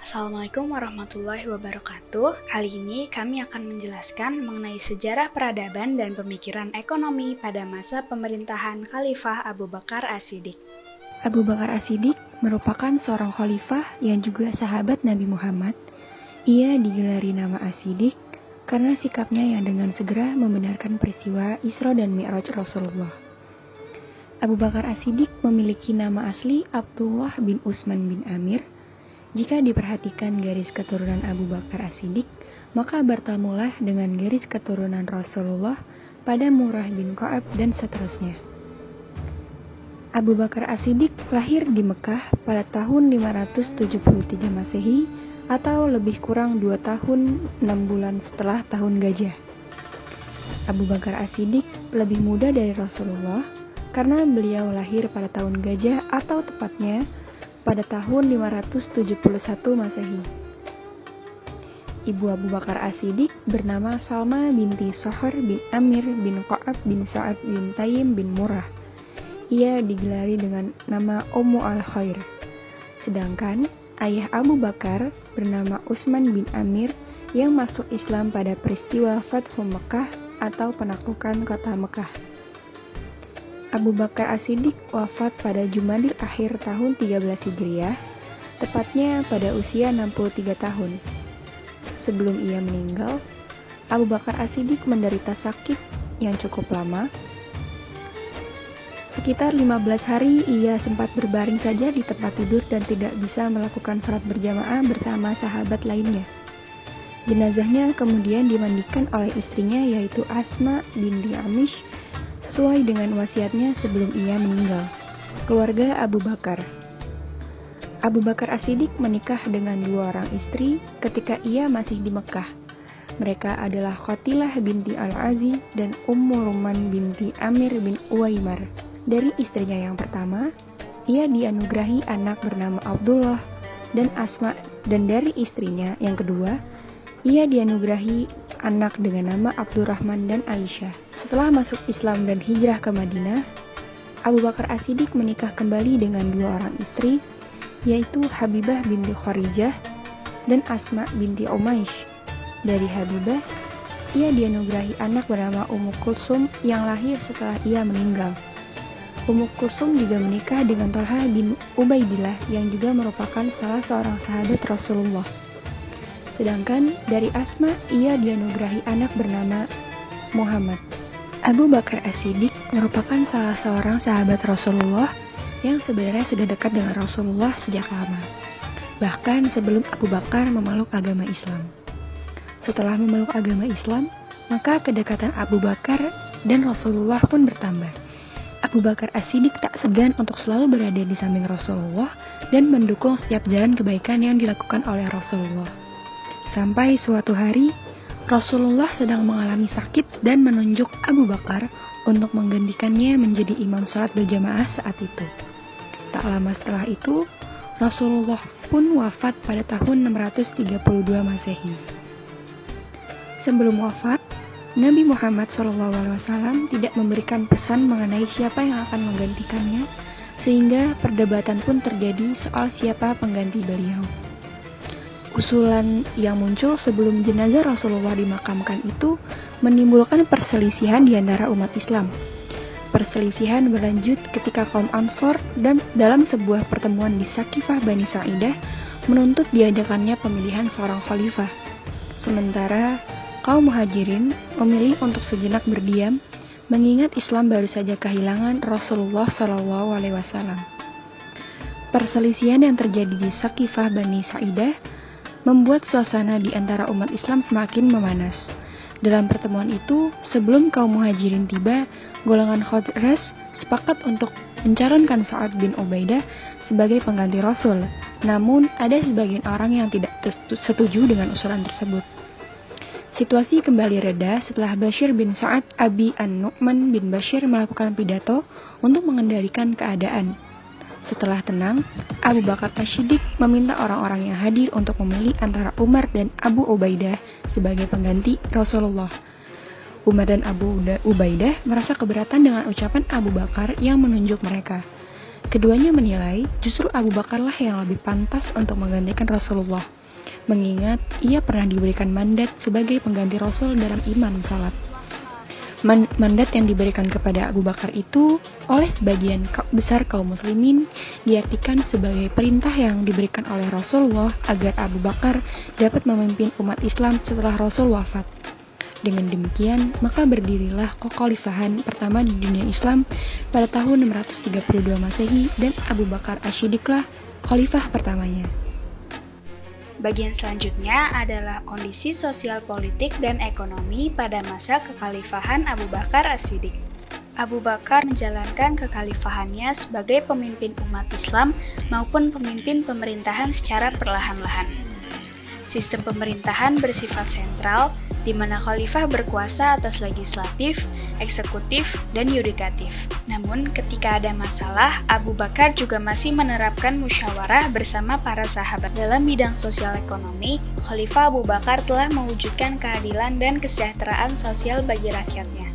Assalamualaikum warahmatullahi wabarakatuh. Kali ini kami akan menjelaskan mengenai sejarah peradaban dan pemikiran ekonomi pada masa pemerintahan Khalifah Abu Bakar As-Siddiq. Abu Bakar As-Siddiq merupakan seorang khalifah yang juga sahabat Nabi Muhammad. Ia digelari nama As-Siddiq karena sikapnya yang dengan segera membenarkan peristiwa Isra dan Mi'raj Rasulullah. Abu Bakar As-Siddiq memiliki nama asli Abdullah bin Utsman bin Amir. Jika diperhatikan garis keturunan Abu Bakar As-Siddiq, maka bertemulah dengan garis keturunan Rasulullah pada Murrah bin Ka'ab dan seterusnya. Abu Bakar As-Siddiq lahir di Mekah pada tahun 573 Masehi atau lebih kurang 2 tahun 6 bulan setelah tahun gajah. Abu Bakar As-Siddiq lebih muda dari Rasulullah karena beliau lahir pada tahun gajah atau tepatnya pada tahun 571 Masehi. Ibu Abu Bakar As-Siddiq bernama Salma binti Sohr bin Amir bin Ka'ab bin Sa'ad bin Taim bin Murrah. Ia digelari dengan nama Ummu al-Khair. Sedangkan ayah Abu Bakar bernama Utsman bin Amir yang masuk Islam pada peristiwa Fathu Mekah atau penaklukan kota Mekah. Abu Bakar As-Siddiq wafat pada Jumadil Akhir tahun 13 Hijriah, tepatnya pada usia 63 tahun. Sebelum ia meninggal, Abu Bakar As-Siddiq menderita sakit yang cukup lama. Sekitar 15 hari ia sempat berbaring saja di tempat tidur dan tidak bisa melakukan salat berjamaah bersama sahabat lainnya. Jenazahnya kemudian dimandikan oleh istrinya yaitu Asma binti Amish sesuai dengan wasiatnya sebelum ia meninggal. Keluarga Abu Bakar. Abu Bakar As-Siddiq menikah dengan 2 orang istri ketika ia masih di Mekah. Mereka adalah Khatilah binti Al-Azi dan Ummu Ruman binti Amir bin Uwaimar. Dari istrinya yang pertama, ia dianugerahi anak bernama Abdullah dan Asma, dan dari istrinya yang kedua, ia dianugerahi anak dengan nama Abdurrahman dan Aisyah. Setelah masuk Islam dan hijrah ke Madinah, Abu Bakar As-Siddiq menikah kembali dengan 2 orang istri, yaitu Habibah binti Kharijah dan Asma binti Umaysh. Dari Habibah, ia dianugerahi anak bernama Ummu Kulsum yang lahir setelah ia meninggal. Ummu Kulsum juga menikah dengan Thalhah bin Ubaidillah yang juga merupakan salah seorang sahabat Rasulullah. Sedangkan dari Asma, ia dianugerahi anak bernama Muhammad. Abu Bakar As-Siddiq merupakan salah seorang sahabat Rasulullah yang sebenarnya sudah dekat dengan Rasulullah sejak lama, bahkan sebelum Abu Bakar memeluk agama Islam. Setelah memeluk agama Islam, maka kedekatan Abu Bakar dan Rasulullah pun bertambah. Abu Bakar As-Siddiq tak segan untuk selalu berada di samping Rasulullah dan mendukung setiap jalan kebaikan yang dilakukan oleh Rasulullah. Sampai suatu hari, Rasulullah sedang mengalami sakit dan menunjuk Abu Bakar untuk menggantikannya menjadi imam sholat berjamaah saat itu. Tak lama setelah itu, Rasulullah pun wafat pada tahun 632 Masehi. Sebelum wafat, Nabi Muhammad SAW tidak memberikan pesan mengenai siapa yang akan menggantikannya, sehingga perdebatan pun terjadi soal siapa pengganti beliau. Usulan yang muncul sebelum jenazah Rasulullah dimakamkan itu menimbulkan perselisihan di antara umat Islam. Perselisihan berlanjut ketika kaum Ansor dan dalam sebuah pertemuan di Saqifah Bani Sa'idah menuntut diadakannya pemilihan seorang khalifah. Sementara kaum Muhajirin memilih untuk sejenak berdiam, mengingat Islam baru saja kehilangan Rasulullah SAW. Perselisihan yang terjadi di Saqifah Bani Sa'idah membuat suasana di antara umat Islam semakin memanas. Dalam pertemuan itu, sebelum kaum Muhajirin tiba, golongan Khazraj sepakat untuk mencalonkan Sa'ad bin Ubaidah sebagai pengganti Rasul. Namun, ada sebagian orang yang tidak setuju dengan usulan tersebut. Situasi kembali reda setelah Bashir bin Sa'ad Abi An-Nu'man bin Bashir melakukan pidato untuk mengendalikan keadaan. Setelah tenang, Abu Bakar As-Siddiq meminta orang-orang yang hadir untuk memilih antara Umar dan Abu Ubaidah sebagai pengganti Rasulullah. Umar dan Abu Ubaidah merasa keberatan dengan ucapan Abu Bakar yang menunjuk mereka. Keduanya menilai justru Abu Bakarlah yang lebih pantas untuk menggantikan Rasulullah, mengingat ia pernah diberikan mandat sebagai pengganti Rasul dalam iman salat. Mandat yang diberikan kepada Abu Bakar itu oleh sebagian besar kaum muslimin diartikan sebagai perintah yang diberikan oleh Rasulullah agar Abu Bakar dapat memimpin umat Islam setelah Rasul wafat. Dengan demikian, maka berdirilah kekhalifahan pertama di dunia Islam pada tahun 632 Masehi dan Abu Bakar As-Siddiqlah khalifah pertamanya. Bagian selanjutnya adalah kondisi sosial politik dan ekonomi pada masa kekhalifahan Abu Bakar As-Siddiq. Abu Bakar menjalankan kekhalifahannya sebagai pemimpin umat Islam maupun pemimpin pemerintahan secara perlahan-lahan. Sistem pemerintahan bersifat sentral, di mana khalifah berkuasa atas legislatif, eksekutif, dan yudikatif. Namun, ketika ada masalah, Abu Bakar juga masih menerapkan musyawarah bersama para sahabat. Dalam bidang sosial ekonomi, Khalifah Abu Bakar telah mewujudkan keadilan dan kesejahteraan sosial bagi rakyatnya.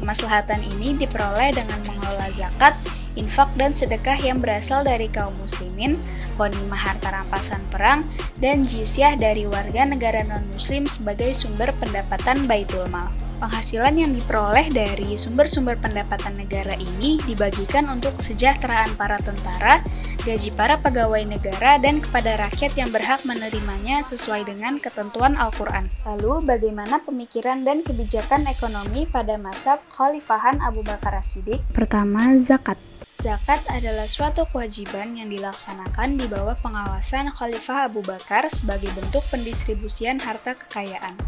Kemaslahatan ini diperoleh dengan mengelola zakat, infak dan sedekah yang berasal dari kaum muslimin, ghanimah harta rampasan perang, dan jizyah dari warga negara non-muslim sebagai sumber pendapatan Baitul Mal. Penghasilan yang diperoleh dari sumber-sumber pendapatan negara ini dibagikan untuk kesejahteraan para tentara, gaji para pegawai negara, dan kepada rakyat yang berhak menerimanya sesuai dengan ketentuan Al-Quran. Lalu, bagaimana pemikiran dan kebijakan ekonomi pada masa Khalifahan Abu Bakar As-Siddiq? Pertama, zakat. Zakat adalah suatu kewajiban yang dilaksanakan di bawah pengawasan Khalifah Abu Bakar sebagai bentuk pendistribusian harta kekayaan.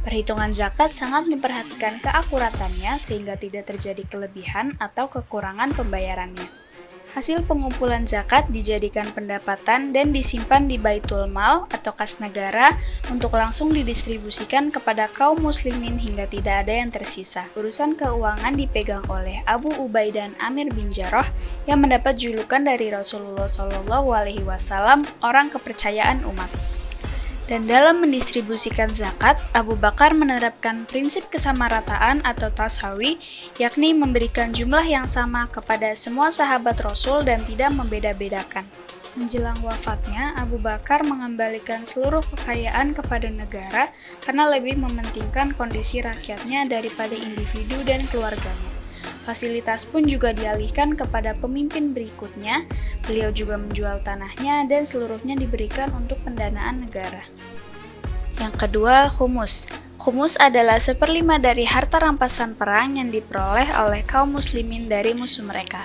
Perhitungan zakat sangat memperhatikan keakuratannya sehingga tidak terjadi kelebihan atau kekurangan pembayarannya. Hasil pengumpulan zakat dijadikan pendapatan dan disimpan di Baitul Mal atau kas negara untuk langsung didistribusikan kepada kaum muslimin hingga tidak ada yang tersisa. Urusan keuangan dipegang oleh Abu Ubaidah Amir bin Jarrah yang mendapat julukan dari Rasulullah SAW, orang kepercayaan umat. Dan dalam mendistribusikan zakat, Abu Bakar menerapkan prinsip kesamarataan atau tasawi, yakni memberikan jumlah yang sama kepada semua sahabat Rasul dan tidak membeda-bedakan. Menjelang wafatnya, Abu Bakar mengembalikan seluruh kekayaan kepada negara karena lebih mementingkan kondisi rakyatnya daripada individu dan keluarganya. Fasilitas pun juga dialihkan kepada pemimpin berikutnya. Beliau juga menjual tanahnya dan seluruhnya diberikan untuk pendanaan negara. Yang kedua, khumus. Khumus adalah 1/5 dari harta rampasan perang yang diperoleh oleh kaum muslimin dari musuh mereka.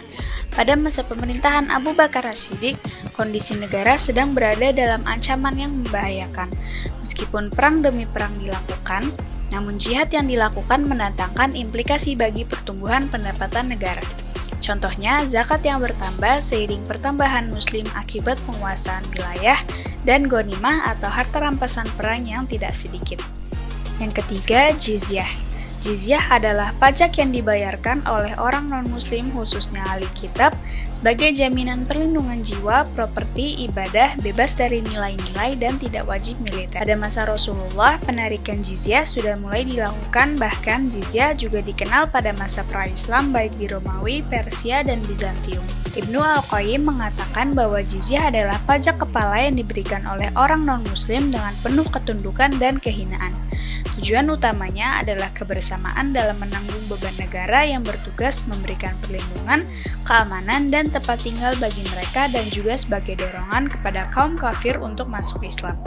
Pada masa pemerintahan Abu Bakar As-Siddiq, kondisi negara sedang berada dalam ancaman yang membahayakan. Meskipun perang demi perang dilakukan, namun jihad yang dilakukan mendatangkan implikasi bagi pertumbuhan pendapatan negara. Contohnya, zakat yang bertambah seiring pertambahan muslim akibat penguasaan wilayah dan ghanimah atau harta rampasan perang yang tidak sedikit. Yang ketiga, jizyah. Jizyah adalah pajak yang dibayarkan oleh orang non-muslim khususnya ahli kitab sebagai jaminan perlindungan jiwa, properti, ibadah, bebas dari nilai-nilai, dan tidak wajib militer. Pada masa Rasulullah, penarikan jizyah sudah mulai dilakukan, bahkan jizyah juga dikenal pada masa pra-Islam baik di Romawi, Persia, dan Bizantium. Ibnu Al-Qayyim mengatakan bahwa jizyah adalah pajak kepala yang diberikan oleh orang non-muslim dengan penuh ketundukan dan kehinaan. Tujuan utamanya adalah kebersamaan dalam menanggung beban negara yang bertugas memberikan perlindungan, keamanan, dan tempat tinggal bagi mereka dan juga sebagai dorongan kepada kaum kafir untuk masuk Islam.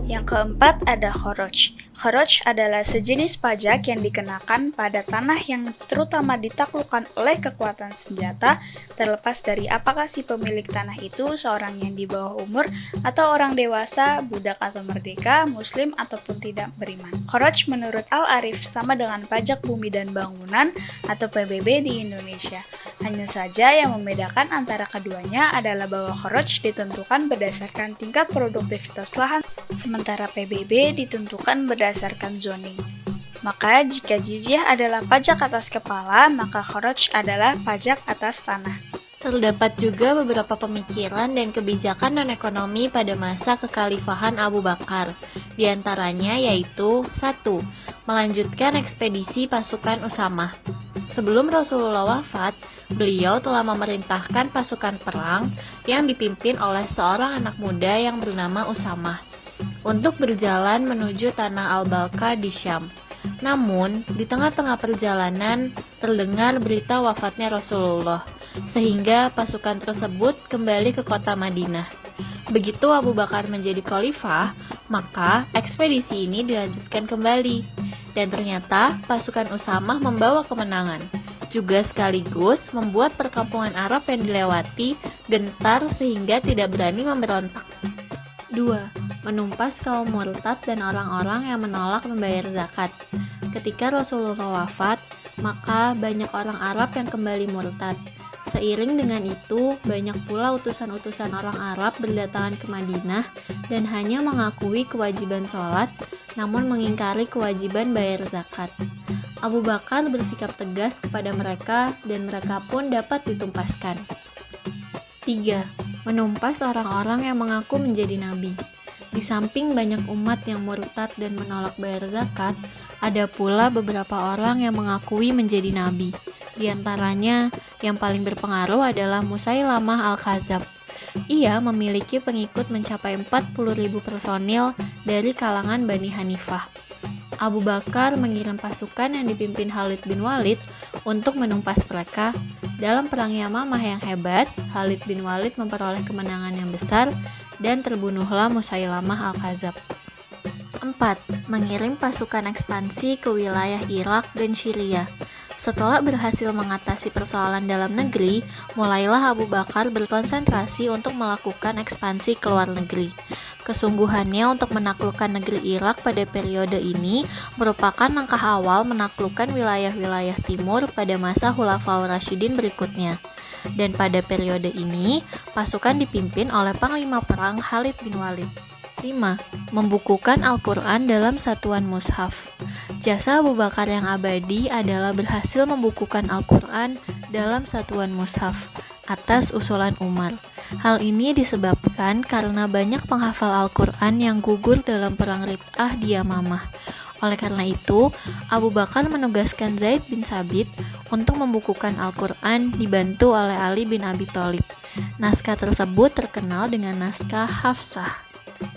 Yang keempat ada kharaj. Kharaj adalah sejenis pajak yang dikenakan pada tanah yang terutama ditaklukkan oleh kekuatan senjata, terlepas dari apakah si pemilik tanah itu seorang yang di bawah umur atau orang dewasa, budak atau merdeka, muslim ataupun tidak beriman. Kharaj menurut Al-Arif sama dengan pajak bumi dan bangunan atau PBB di Indonesia. Hanya saja yang membedakan antara keduanya adalah bahwa kharaj ditentukan berdasarkan tingkat produktivitas lahan, sementara PBB ditentukan berdasarkan zoning. Maka jika jizyah adalah pajak atas kepala, maka kharaj adalah pajak atas tanah. Terdapat juga beberapa pemikiran dan kebijakan non-ekonomi pada masa kekhalifahan Abu Bakar. Di antaranya yaitu 1. Melanjutkan ekspedisi pasukan Usamah. Sebelum Rasulullah wafat, Beliau telah memerintahkan pasukan perang yang dipimpin oleh seorang anak muda yang bernama Usamah untuk berjalan menuju tanah Al-Balqa di Syam. Namun, di tengah-tengah perjalanan terdengar berita wafatnya Rasulullah, sehingga pasukan tersebut kembali ke kota Madinah. Begitu Abu Bakar menjadi khalifah, maka ekspedisi ini dilanjutkan kembali. Dan ternyata pasukan Usamah membawa kemenangan, juga sekaligus membuat perkampungan Arab yang dilewati gentar sehingga tidak berani memberontak. 2. Menumpas kaum murtad dan orang-orang yang menolak membayar zakat. Ketika Rasulullah wafat, maka banyak orang Arab yang kembali murtad. Seiring dengan itu, banyak pula utusan-utusan orang Arab berdatangan ke Madinah dan hanya mengakui kewajiban sholat, namun mengingkari kewajiban bayar zakat. Abu Bakar bersikap tegas kepada mereka dan mereka pun dapat ditumpaskan. 3. Menumpas orang-orang yang mengaku menjadi nabi. Di samping banyak umat yang murtad dan menolak bayar zakat, ada pula beberapa orang yang mengakui menjadi nabi. Di antaranya, yang paling berpengaruh adalah Musailamah Al-Kadzab. Ia memiliki pengikut mencapai 40.000 personil dari kalangan Bani Hanifah. Abu Bakar mengirim pasukan yang dipimpin Khalid bin Walid untuk menumpas mereka. Dalam perang Yamamah yang hebat, Khalid bin Walid memperoleh kemenangan yang besar dan terbunuhlah Musailamah Al-Kadzab. 4. Mengirim pasukan ekspansi ke wilayah Irak dan Syria. Setelah berhasil mengatasi persoalan dalam negeri, mulailah Abu Bakar berkonsentrasi untuk melakukan ekspansi ke luar negeri. Kesungguhannya untuk menaklukkan negeri Irak pada periode ini merupakan langkah awal menaklukkan wilayah-wilayah timur pada masa Khulafaur Rasyidin berikutnya. Dan pada periode ini, pasukan dipimpin oleh Panglima Perang Khalid bin Walid. 5. Membukukan Al-Quran dalam satuan mushaf. Jasa Abu Bakar yang abadi adalah berhasil membukukan Al-Quran dalam satuan mushaf atas usulan Umar. Hal ini disebabkan karena banyak penghafal Al-Quran yang gugur dalam perang Rid'ah di Yamamah. Oleh karena itu, Abu Bakar menugaskan Zaid bin Sabit untuk membukukan Al-Quran dibantu oleh Ali bin Abi Thalib. Naskah tersebut terkenal dengan naskah Hafsah.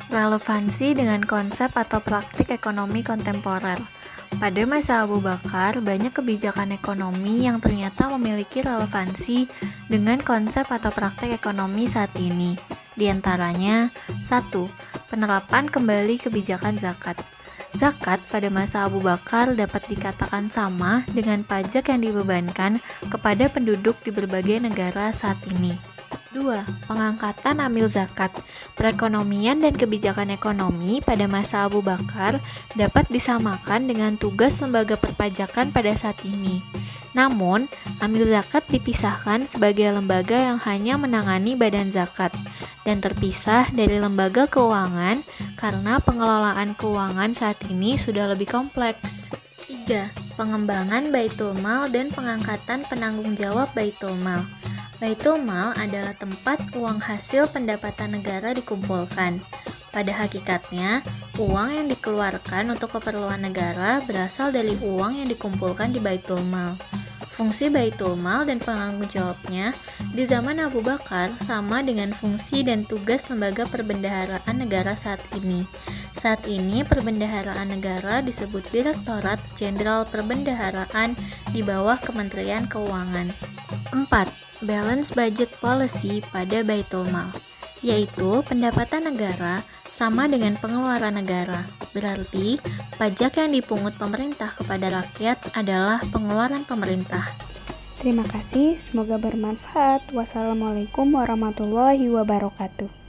Relevansi dengan konsep atau praktik ekonomi kontemporer. Pada masa Abu Bakar, banyak kebijakan ekonomi yang ternyata memiliki relevansi dengan konsep atau praktik ekonomi saat ini. Di antaranya, 1. Penerapan kembali kebijakan zakat. Zakat pada masa Abu Bakar dapat dikatakan sama dengan pajak yang dibebankan kepada penduduk di berbagai negara saat ini. 2. Pengangkatan amil zakat. Perekonomian dan kebijakan ekonomi pada masa Abu Bakar dapat disamakan dengan tugas lembaga perpajakan pada saat ini. Namun, amil zakat dipisahkan sebagai lembaga yang hanya menangani badan zakat dan terpisah dari lembaga keuangan karena pengelolaan keuangan saat ini sudah lebih kompleks. 3. Pengembangan Baitul Mal dan pengangkatan penanggung jawab Baitul Mal. Baitul Mal adalah tempat uang hasil pendapatan negara dikumpulkan. Pada hakikatnya, uang yang dikeluarkan untuk keperluan negara berasal dari uang yang dikumpulkan di Baitul Mal. Fungsi Baitul Mal dan penanggung jawabnya di zaman Abu Bakar sama dengan fungsi dan tugas lembaga perbendaharaan negara saat ini. Saat ini, perbendaharaan negara disebut Direktorat Jenderal Perbendaharaan di bawah Kementerian Keuangan. 4. Balance budget policy pada Baitul Mal, yaitu pendapatan negara sama dengan pengeluaran negara. Berarti, pajak yang dipungut pemerintah kepada rakyat adalah pengeluaran pemerintah. Terima kasih, semoga bermanfaat. Wassalamualaikum warahmatullahi wabarakatuh.